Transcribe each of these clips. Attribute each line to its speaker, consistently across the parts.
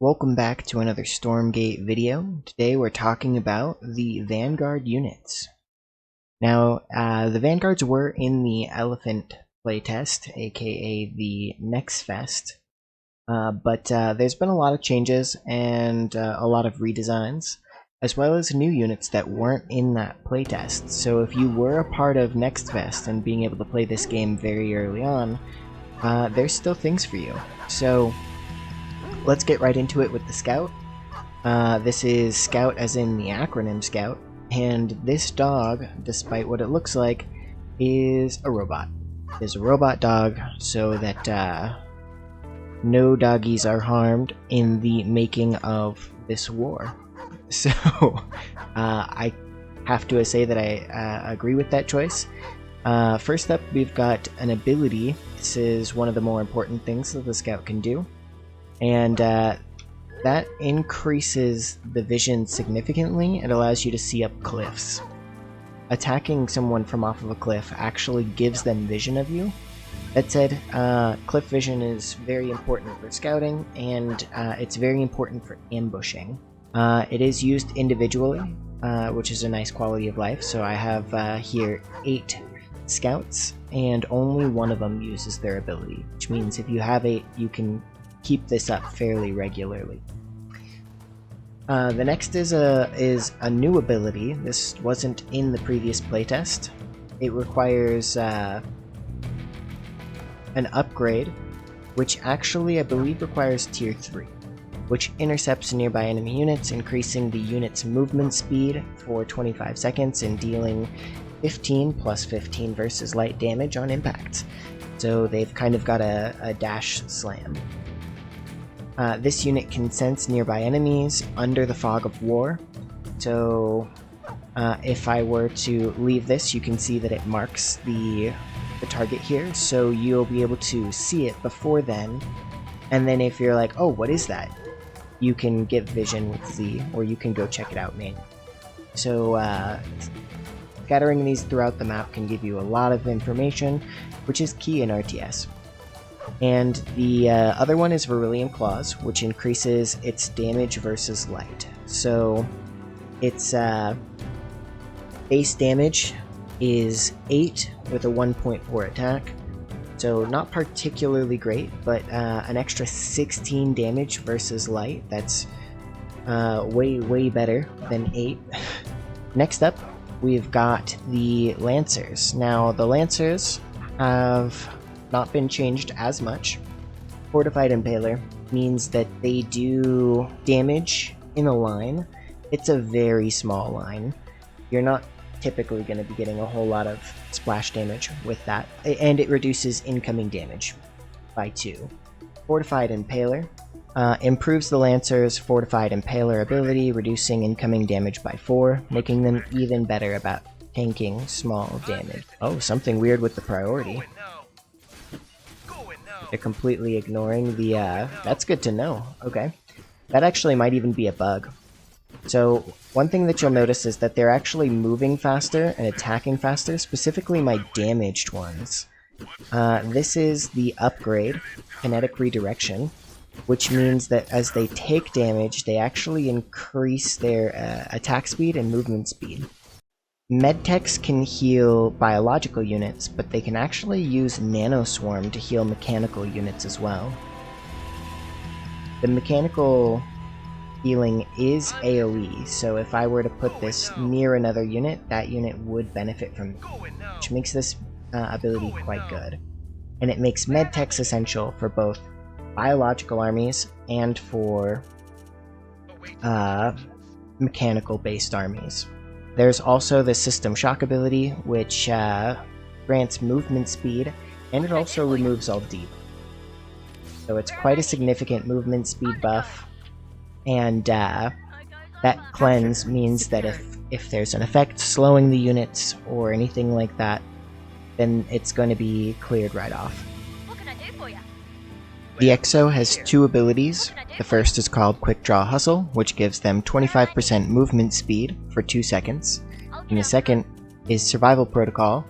Speaker 1: Welcome back to another Stormgate video. Today we're talking about the Vanguard units. Now, the Vanguards were in the Elephant playtest, aka the Next Fest, but there's been a lot of changes and a lot of redesigns, as well as new units that weren't in that playtest. So if you were a part of Next Fest and being able to play this game very early on, there's still things for you. So let's get right into it with the Scout. This is Scout as in the acronym Scout, and this dog, despite what it looks like, is a robot. It is a robot dog so that no doggies are harmed in the making of this war. So I have to say that I agree with that choice. First up, we've got an ability. This is one of the more important things that the Scout can do. And that increases the vision significantly. It allows you to see up cliffs. Attacking someone from off of a cliff actually gives them vision of you. That said, cliff vision is very important for scouting, and it's very important for ambushing. It is used individually, which is a nice quality of life. So I have here 8 scouts, and only one of them uses their ability, which means if you have 8, you can keep this up fairly regularly. The next is a new ability. This wasn't in the previous playtest. It requires an upgrade, which actually I believe requires tier 3, which intercepts nearby enemy units, increasing the unit's movement speed for 25 seconds and dealing 15 plus 15 versus light damage on impact. So they've kind of got a dash slam. This unit can sense nearby enemies under the fog of war. So if I were to leave this, you can see that it marks the target here. So you'll be able to see it before then. And then if you're like, oh, what is that? You can get vision with Z, or you can go check it out manually. So scattering these throughout the map can give you a lot of information, which is key in RTS. And the other one is Verilium Claws, which increases its damage versus light. So its base damage is 8 with a 1.4 attack, so not particularly great, but an extra 16 damage versus light. That's way better than 8. Next up, we've got the Lancers. Now, the Lancers have not been changed as much. Fortified Impaler means that they do damage in a line. It's a very small line. You're not typically going to be getting a whole lot of splash damage with that, and it reduces incoming damage by 2. Fortified Impaler improves the Lancer's Fortified Impaler ability, reducing incoming damage by 4, making them even better about tanking small damage. Oh, something weird with the priority. They're completely ignoring the, that's good to know. Okay. That actually might even be a bug. So, one thing that you'll notice is that they're actually moving faster and attacking faster, specifically my damaged ones. This is the upgrade, Kinetic Redirection, which means that as they take damage, they actually increase their attack speed and movement speed. Medtechs can heal biological units, but they can actually use Nanoswarm to heal mechanical units as well. The mechanical healing is AoE, so if I were to put this near another unit, that unit would benefit from it, which makes this ability quite good. And it makes Medtechs essential for both biological armies and for mechanical-based armies. There's also the System Shock ability, which grants movement speed, and it also removes all deep. So it's quite a significant movement speed buff, and that cleanse means that if there's an effect slowing the units or anything like that, then it's going to be cleared right off.
Speaker 2: What can I do for you?
Speaker 1: The EXO has 2 abilities. The first is called Quick Draw Hustle, which gives them 25% movement speed for 2 seconds. And the second is Survival Protocol,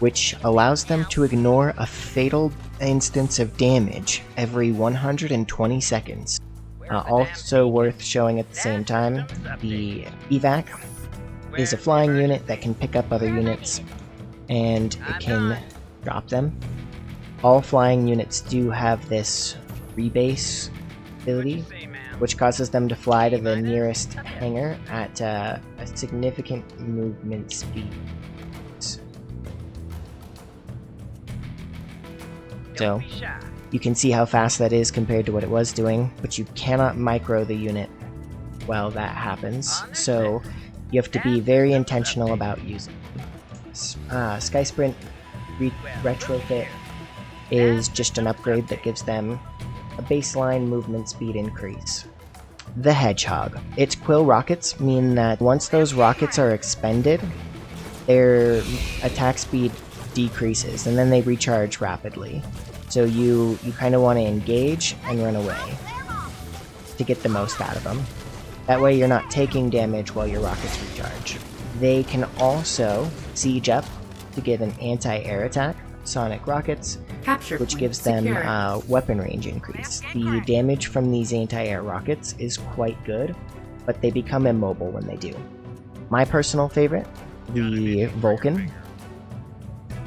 Speaker 1: which allows them to ignore a fatal instance of damage every 120 seconds. Also worth showing at the same time, the evac is a flying unit that can pick up other units and it can drop them. All flying units do have this rebase ability, which causes them to fly to the nearest hangar at a significant movement speed. So, you can see how fast that is compared to what it was doing, but you cannot micro the unit while that happens, so you have to be very intentional about using it. Sky Sprint Retrofit is just an upgrade that gives them a baseline movement speed increase. The Hedgehog. Its quill rockets mean that once those rockets are expended, their attack speed decreases, and then they recharge rapidly. So you kind of want to engage and run away to get the most out of them. That way you're not taking damage while your rockets recharge. They can also siege up to get an anti-air attack, sonic rockets, which gives them weapon range increase. The damage from these anti-air rockets is quite good, but they become immobile when they do. My personal favorite, the Vulcan.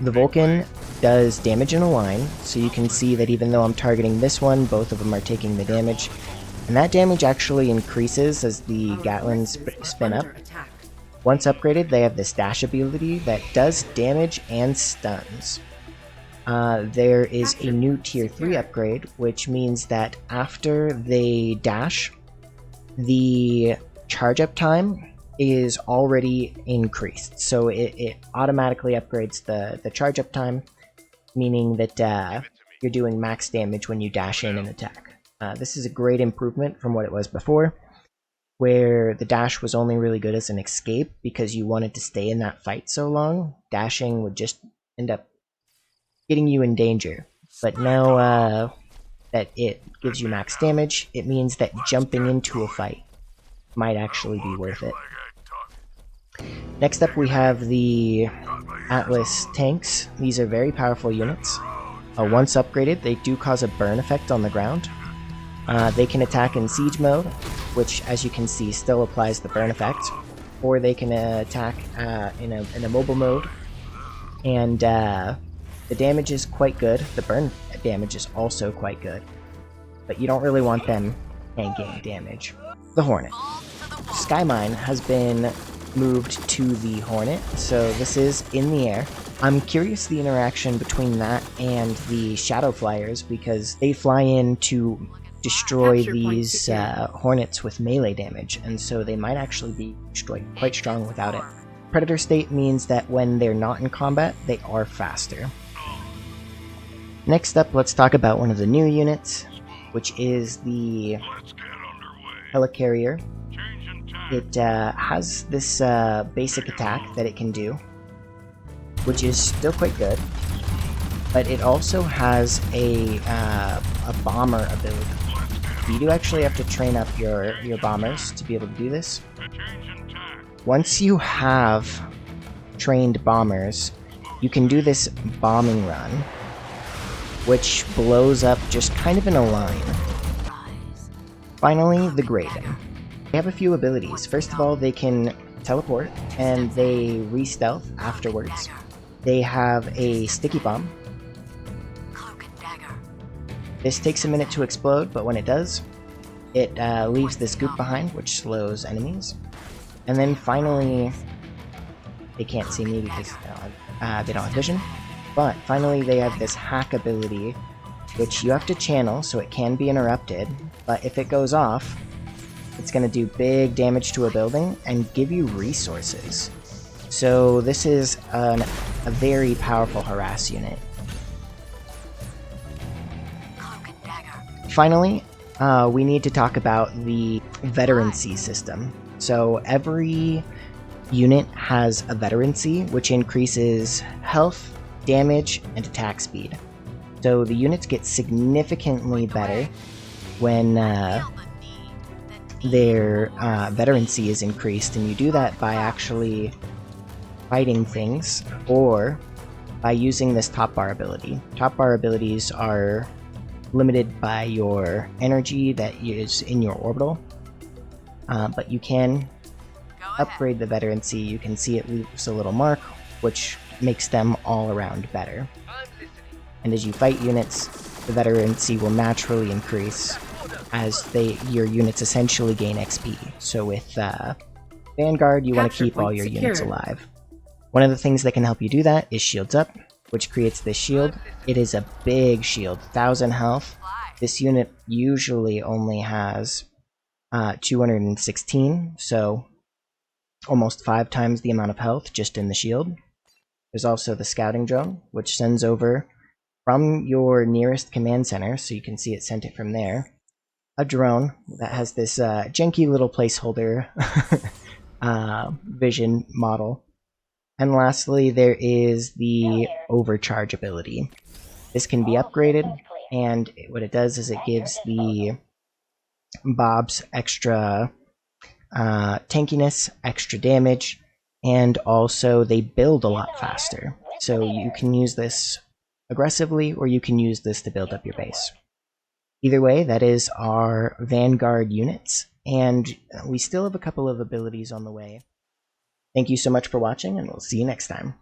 Speaker 1: The Vulcan does damage in a line, so you can see that even though I'm targeting this one, both of them are taking the damage. And that damage actually increases as the Gatlins spin up. Once upgraded, they have this dash ability that does damage and stuns. There is a new tier 3 upgrade, which means that after they dash, the charge up time is already increased. So it automatically upgrades the charge up time, meaning that you're doing max damage when you dash in and attack. This is a great improvement from what it was before, where the dash was only really good as an escape because you wanted to stay in that fight so long. Dashing would just end up getting you in danger. But now that it gives you max damage, it means that jumping into a fight might actually be worth it. Next up we have the Atlas tanks. These are very powerful units. Once upgraded, they do cause a burn effect on the ground. They can attack in siege mode, which as you can see still applies the burn effect, or they can attack in a mobile mode, and the damage is quite good. The burn damage is also quite good, but you don't really want them tanking damage. The Hornet. Skymine has been moved to the Hornet, so this is in the air. I'm curious the interaction between that and the Shadow Flyers, because they fly in to destroy these Hornets with melee damage, and so they might actually be quite strong without it. Predator state means that when they're not in combat, they are faster. Next up, let's talk about one of the new units, which is the Helicarrier. It has this basic attack that it can do, which is still quite good, but it also has a bomber ability. You do actually have to train up your bombers to be able to do this. Once you have trained bombers, you can do this bombing run, which blows up just kind of in a line. Finally, the Graven. They have a few abilities. First of all, they can teleport, and they re-stealth afterwards. They have a sticky bomb. This takes a minute to explode, but when it does, it leaves this goop behind, which slows enemies. And then finally, they can't see me because they don't have vision. But finally, they have this hack ability, which you have to channel, so it can be interrupted. But if it goes off, it's going to do big damage to a building and give you resources. So this is a very powerful harass unit. Finally, we need to talk about the veterancy system. So every unit has a veterancy, which increases health, damage, and attack speed. So the units get significantly better when their veterancy is increased, and you do that by actually fighting things or by using this top bar ability. Top bar abilities are limited by your energy that is in your orbital, but you can upgrade the veterancy. You can see it leaves a little mark, which makes them all around better. And as you fight units, the veterancy will naturally increase as your units essentially gain XP. So with Vanguard, you want to keep all your units alive. One of the things that can help you do that is Shields Up, which creates this shield. It is a big shield, 1000 health. This unit usually only has 216, so almost 5 times the amount of health just in the shield. There's also the scouting drone, which sends over from your nearest command center, so you can see it sent it from there, a drone that has this janky little placeholder vision model. And lastly, there is the overcharge ability. This can be upgraded, and what it does is it gives the Bobs extra tankiness, extra damage, and also they build a lot faster. So you can use this aggressively, or you can use this to build up your base. Either way, that is our Vanguard units, and we still have a couple of abilities on the way. Thank you so much for watching, and we'll see you next time.